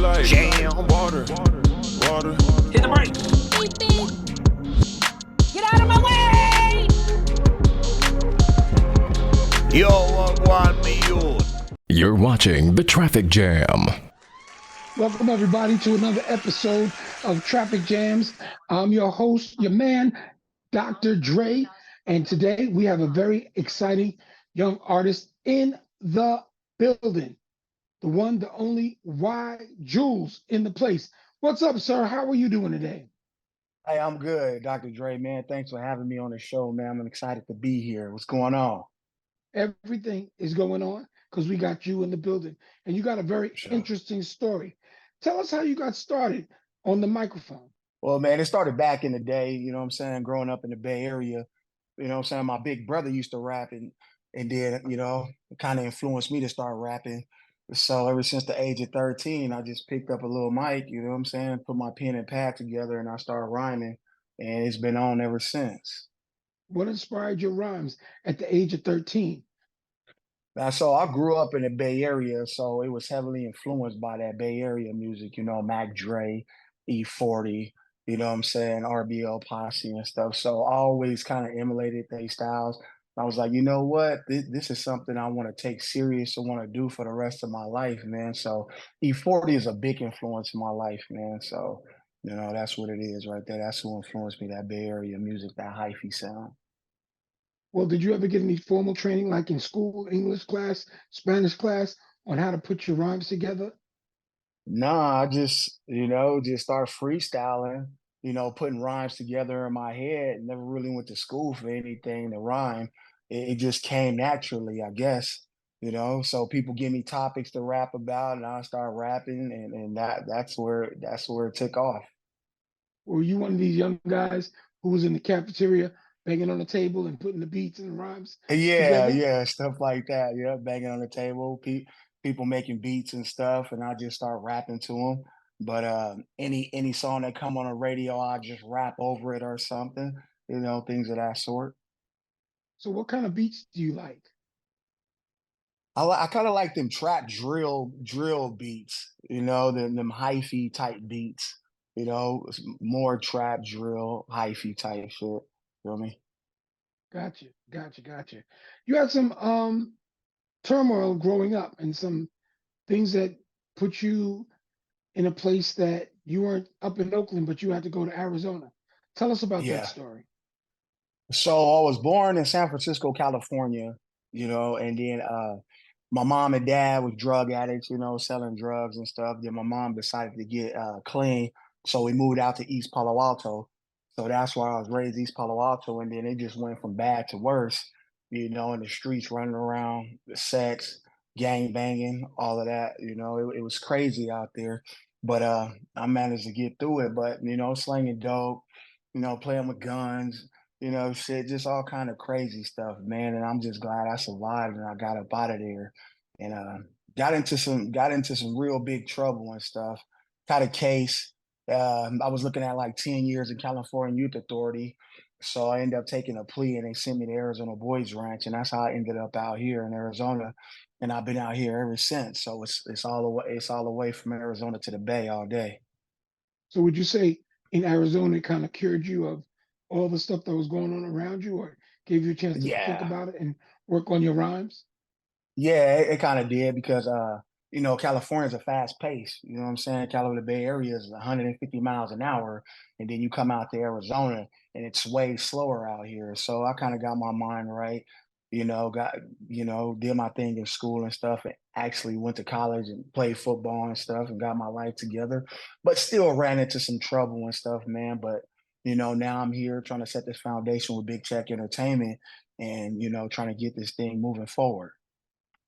like Jam. water. Hit the brake. Beep, beep. Get out of my way! Yo, what want me you? You're watching The Traffic Jam. Welcome, everybody, to another episode of Traffic Jams. I'm your host, your man, Dr. Dre, and today we have a very exciting young artist in the building. The one, the only, Y Jules in the place. What's up, sir? How are you doing today? Hey, I'm good, Dr. Dre, man. Thanks for having me on the show, man. I'm excited to be here. What's going on? Everything is going on because we got you in the building, and you got a very Sure. interesting story. Tell us how you got started on the microphone. Well, man, it started back in the day, you know what I'm saying, growing up in the Bay Area. You know what I'm saying? My big brother used to rap and then, it kind of influenced me to start rapping. So ever since the age of 13, I just picked up a little mic, you know what I'm saying, put my pen and pad together and I started rhyming. And it's been on ever since. What inspired your rhymes at the age of 13? Now, so I grew up in the Bay Area, so it was heavily influenced by that Bay Area music, Mac Dre, E40, you know what I'm saying, RBL Posse and stuff. So I always kind of emulated their styles. I was like, you know what, this is something I want to take serious and want to do for the rest of my life, man. So E40 is a big influence in my life, man. So, that's what it is right there. That's who influenced me, that Bay Area music, that hyphy sound. Well, did you ever get any formal training, like in school, English class, Spanish class, on how to put your rhymes together? Nah, I just start freestyling, putting rhymes together in my head. Never really went to school for anything to rhyme. It just came naturally, I guess, So people give me topics to rap about and I start rapping and that's where it took off. Or were you one of these young guys who was in the cafeteria banging on the table and putting the beats and the rhymes Yeah, together? yeah, stuff like that. Yeah, banging on the table, people making beats and stuff, and I just start rapping to them. But any song that come on the radio, I just rap over it or something, things of that sort. So what kind of beats do you like? I kind of like them trap drill beats, them hyphy type beats, more trap drill hyphy type shit. Feel me? Gotcha. You had some turmoil growing up and some things that put you in a place that you weren't up in Oakland, but you had to go to Arizona. Tell us about that Yeah. story. So I was born in San Francisco, California, and then my mom and dad was drug addicts, selling drugs and stuff. Then my mom decided to get clean. So we moved out to East Palo Alto. So that's why I was raised East Palo Alto. And then it just went from bad to worse, in the streets, running around, the sex, gang banging, all of that. It was crazy out there. But I managed to get through it. But, slinging dope, playing with guns, shit, just all kind of crazy stuff, man. And I'm just glad I survived and I got up out of there and got into some real big trouble and stuff. Got a case. I was looking at like 10 years in California Youth Authority. So I ended up taking a plea and they sent me to Arizona Boys Ranch. And that's how I ended up out here in Arizona. And I've been out here ever since. So it's all the way from Arizona to the Bay all day. So would you say in Arizona it kind of cured you of all the stuff that was going on around you, or gave you a chance to think Yeah. about it and work on your rhymes? Yeah, it kind of did because California's a fast pace. You know what I'm saying? California Bay Area is 150 miles an hour, and then you come out to Arizona and it's way slower out here. So I kind of got my mind right, got did my thing in school and stuff, and actually went to college and played football and stuff and got my life together, but still ran into some trouble and stuff, man. But now I'm here trying to set this foundation with Big Check Entertainment and trying to get this thing moving forward.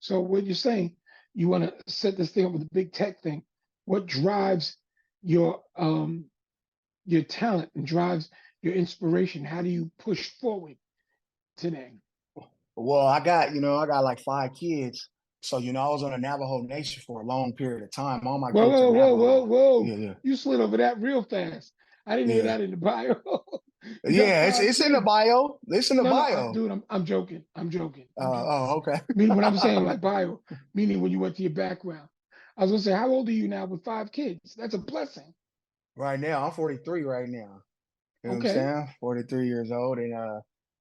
So what you're saying, you want to set this thing up with the big tech thing. What drives your talent and drives your inspiration? How do you push forward today? Well, I got like 5 kids. So, I was on the Navajo Nation for a long period of time. All my Whoa, kids are whoa, whoa, Navajo. whoa, whoa. Yeah, yeah, You slid over that real fast. I didn't hear yeah. that in the bio. You got Yeah, it's five it's in the kids. bio. It's in the No, bio. dude, I'm joking. I'm joking. Oh, okay. Meaning when I'm saying like bio, meaning when you went to your background. I was gonna say, how old are you now with 5 kids? That's a blessing. Right now, I'm 43 right now. You know what I'm Okay. saying? 43 years old, and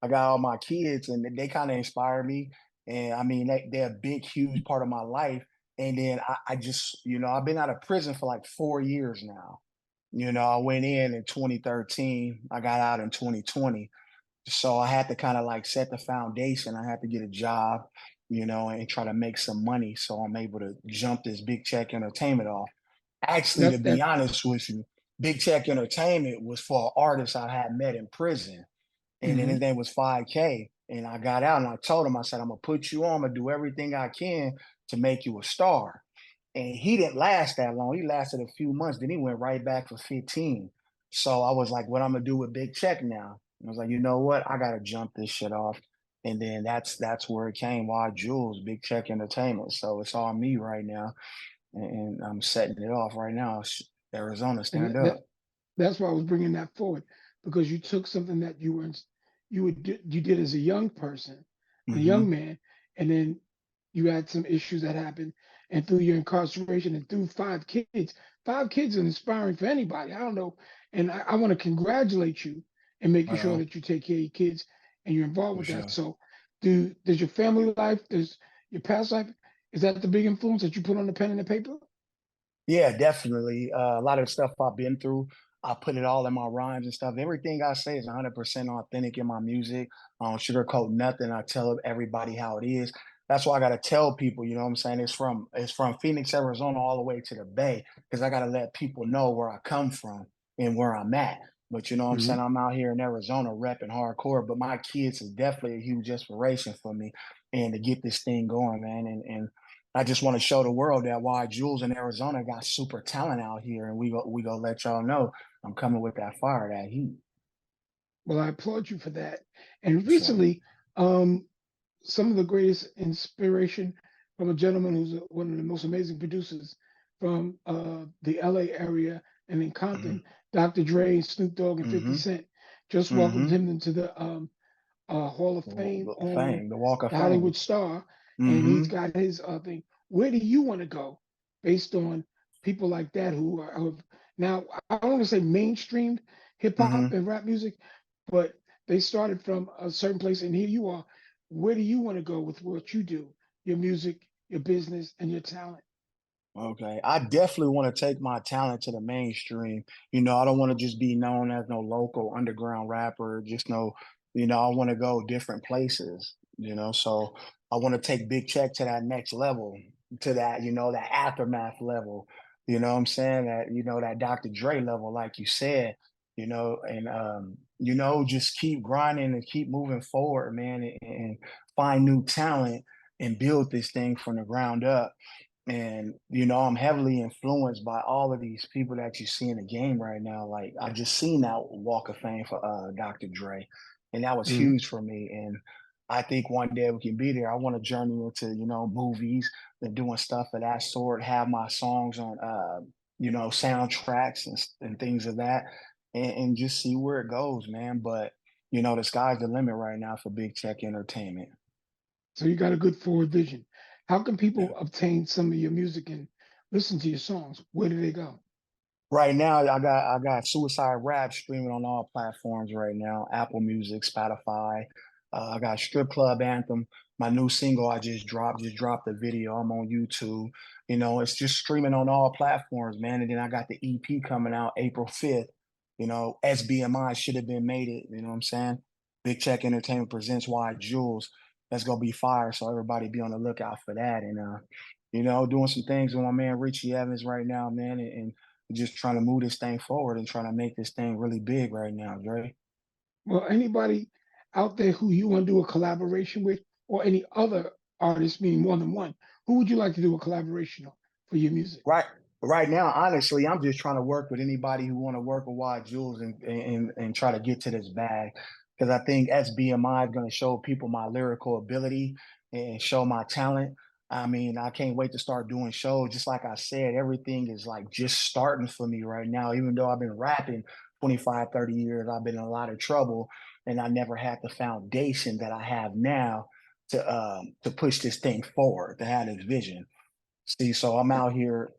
I got all my kids, and they kind of inspire me. And I mean, they're a big, huge part of my life. And then I just, I've been out of prison for like 4 years now. I went in 2013. I got out in 2020. So I had to kind of like set the foundation. I had to get a job, and try to make some money. So I'm able to jump this big check entertainment off. Actually, to That be that honest with you, Big Check Entertainment was for an artist I had met in prison. And then his hmm name was 5K. And I got out and I told him, I said, I'm gonna put you on, I'm gonna do everything I can to make you a star. And he didn't last that long. He lasted a few months, then he went right back for 15. So I was like, what I'm gonna do with Big Check now? And I was like, you know what? I gotta jump this shit off. And then that's where it came. Why Jules, Big Check Entertainment. So it's all me right now, and I'm setting it off right now. Arizona, and stand up. that's why I was bringing that forward because you took something that you did as a young person, a young Hmm. man, and then you had some issues that happened, and through your incarceration and through 5 kids are inspiring for anybody. I don't know, and I want to congratulate you in making sure Uh, that you take care of your kids and you're involved for with that. sure. So, does your family life, does your past life, is that the big influence that you put on the pen and the paper? Yeah, definitely. A lot of the stuff I've been through, I put it all in my rhymes and stuff. Everything I say is 100% authentic in my music. I don't sugarcoat nothing. I tell everybody how it is. That's why I got to tell people, you know what I'm saying? It's from Phoenix, Arizona, all the way to the Bay, because I got to let people know where I come from and where I'm at. But you know what I'm saying? hmm I'm out here in Arizona repping hardcore, but my kids is definitely a huge inspiration for me and to get this thing going, man. And I just want to show the world that why Jules in Arizona got super talent out here, and we go let y'all know I'm coming with that fire, that heat. Well, I applaud you for that. And So, recently, um, some of the greatest inspiration from a gentleman who's one of the most amazing producers from the LA area and in hmm Compton, Dr. Dre, Snoop Dogg, and 50 hmm Cent, just welcomed hmm him into the Hall of Fame the on fame, the Walk of the Hollywood Fame. Star, and he's Hmm. got his thing. Where do you want to go based on people like that who have now, I don't want to say mainstreamed hip hop hmm and rap music, but they started from a certain place, and here you are. Where do you want to go with what you do, your music, your business, and your talent? Okay. I definitely want to take my talent to the mainstream. I don't want to just be known as no local underground rapper, just no, I want to go different places, So I want to take Big Check to that next level, to that, that aftermath level. You know what I'm saying? That Dr. Dre level, like you said, and just keep grinding and keep moving forward, man, and find new talent and build this thing from the ground up. And I'm heavily influenced by all of these people that you see in the game right now. Like I just seen that Walk of Fame for Dr. Dre, and that was Mhm. huge for me. And I think one day we can be there. I want to journey into movies and doing stuff of that sort. Have my songs on soundtracks and things of that, and just see where it goes, man. But the sky's the limit right now for Big Check Entertainment. So you got a good forward vision. How can people obtain some of your music and listen to your songs? Where do they go? Right now, I got Suicide Rap streaming on all platforms right now. Apple Music, Spotify. I got Strip Club Anthem, my new single I just dropped the video. I'm on YouTube. It's just streaming on all platforms, man. And then I got the EP coming out April 5th. SBMI should have been made it. You know what I'm saying? Big Check Entertainment presents Why Jules. That's gonna be fire. So everybody be on the lookout for that. And doing some things with my man Richie Evans right now, man, and just trying to move this thing forward and trying to make this thing really big right now, Dre. Well, anybody out there who you want to do a collaboration with, or any other artist, meaning more than one, who would you like to do a collaboration for your music? Right, right now, honestly, I'm just trying to work with anybody who want to work with Wild Jules and try to get to this bag because I think SBMI is going to show people my lyrical ability and show my talent. I mean, I can't wait to start doing shows. Just like I said, everything is like just starting for me right now. Even though I've been rapping 25, 30 years, I've been in a lot of trouble and I never had the foundation that I have now to push this thing forward, to have this vision. See, so I'm out here.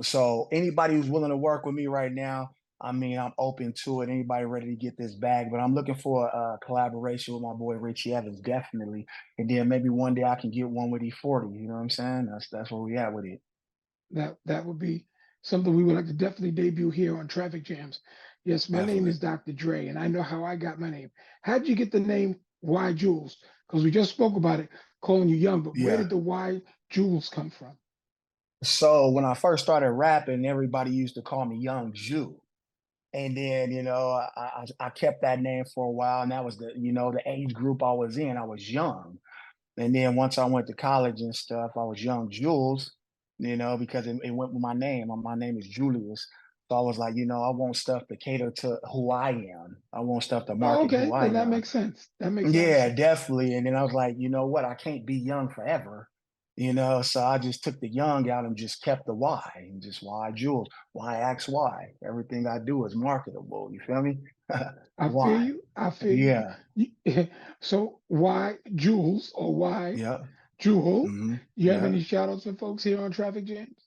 So anybody who's willing to work with me right now, I mean, I'm open to it. Anybody ready to get this bag, but I'm looking for a collaboration with my boy Richie Evans, definitely. And then maybe one day I can get one with E40. You know what I'm saying? That's where we at with it. That would be something we would like to definitely debut here on Traffic Jams. Yes, my name Definitely. is Dr. Dre, and I know how I got my name. How did you get the name Y Jules? Because we just spoke about it, calling you young, but where Yeah. did the Y Jules come from? So when I first started rapping, everybody used to call me Young Jew. And then, I kept that name for a while, and that was the age group I was in. I was young. And then once I went to college and stuff, I was Young Jules, because it went with my name. My name is Julius. So I was like, I want stuff to cater to who I am. I want stuff to Oh, market who okay, I then that am. makes sense. That makes a lot of Yeah, sense. definitely. And then I was like, you know what? I can't be young forever. So I just took the young out and just kept the Y and just Y Jules, YXY. Everything I do is marketable. You feel me? I feel Why? you. I feel you. Yeah. So why Jules or why Yep. Jewel? Hmm. You have Yep. any shout outs for folks here on Traffic Jams?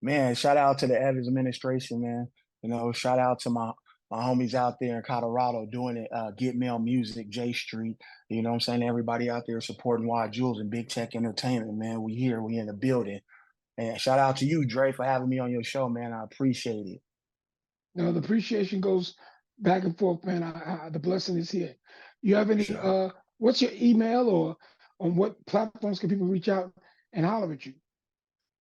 Man, shout out to the Evans administration, man. Shout out to my homies out there in Colorado doing it. Get Mail Music, J Street. You know what I'm saying? Everybody out there supporting Wild Jules and Big Tech Entertainment, man. We here, we in the building. And shout out to you, Dre, for having me on your show, man. I appreciate it. No, the appreciation goes back and forth, man. The blessing is here. You have For any? sure. What's your email or on what platforms can people reach out and holler at you?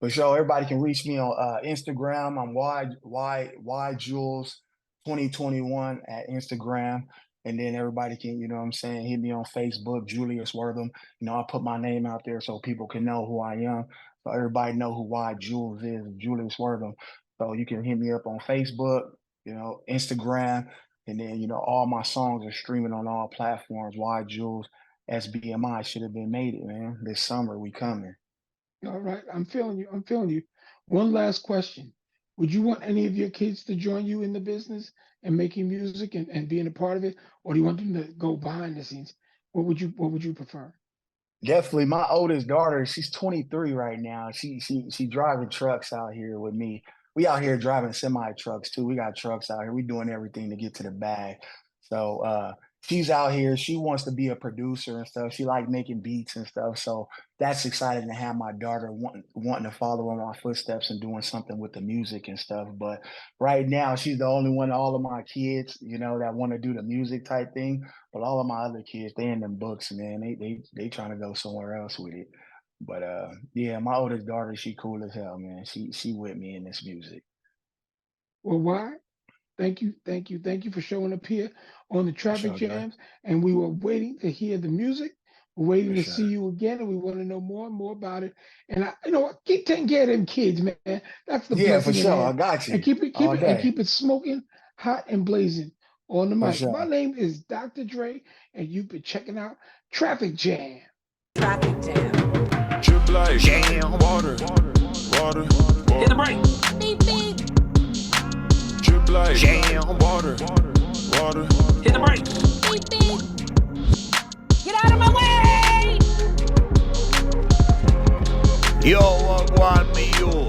For sure, everybody can reach me on Instagram. I'm y Jules 2021 at Instagram, and then everybody can, what I'm saying, hit me on Facebook, Julius Wortham. I put my name out there so people can know who I am. So everybody know who Y Jules is, Julius Wortham. So you can hit me up on Facebook, Instagram, and then all my songs are streaming on all platforms. Y Jules SBMI should have been made it, man. This summer we coming. All right, I'm feeling you. I'm feeling you. One last question: would you want any of your kids to join you in the business and making music and being a part of it, or do you want them to go behind the scenes? What would you prefer? Definitely, my oldest daughter, she's 23 right now. She driving trucks out here with me. We out here driving semi trucks too. We got trucks out here. We doing everything to get to the bag. So she's out here. She wants to be a producer and stuff. She like making beats and stuff. So that's exciting to have my daughter wanting to follow in my footsteps and doing something with the music and stuff. But right now, she's the only one of all of my kids, that want to do the music type thing. But all of my other kids, they in them books, man. They trying to go somewhere else with it. But yeah, my oldest daughter, she cool as hell, man. She with me in this music. Well, why? Thank you, thank you, thank you for showing up here on the For Traffic sure, Dre. Jams. And we were waiting to hear the music. We're For waiting to see sure. you again, and we want to know more and more about it. And you know what? Keep taking care of them kids, man. That's the Yeah, for blessing in sure. I hand. got And you keep all it, and day. keep it smoking, hot and blazing on the For mic. My sure. name is Dr. Dre, and you've been checking out Traffic Jam. Traffic jam. Drip like jam, water, water, Hit the water. brakes. Beep, beep. Drip like jam, water, water. Hit the brakes. Beep, beep. Get out of my way. Yo, what want me you?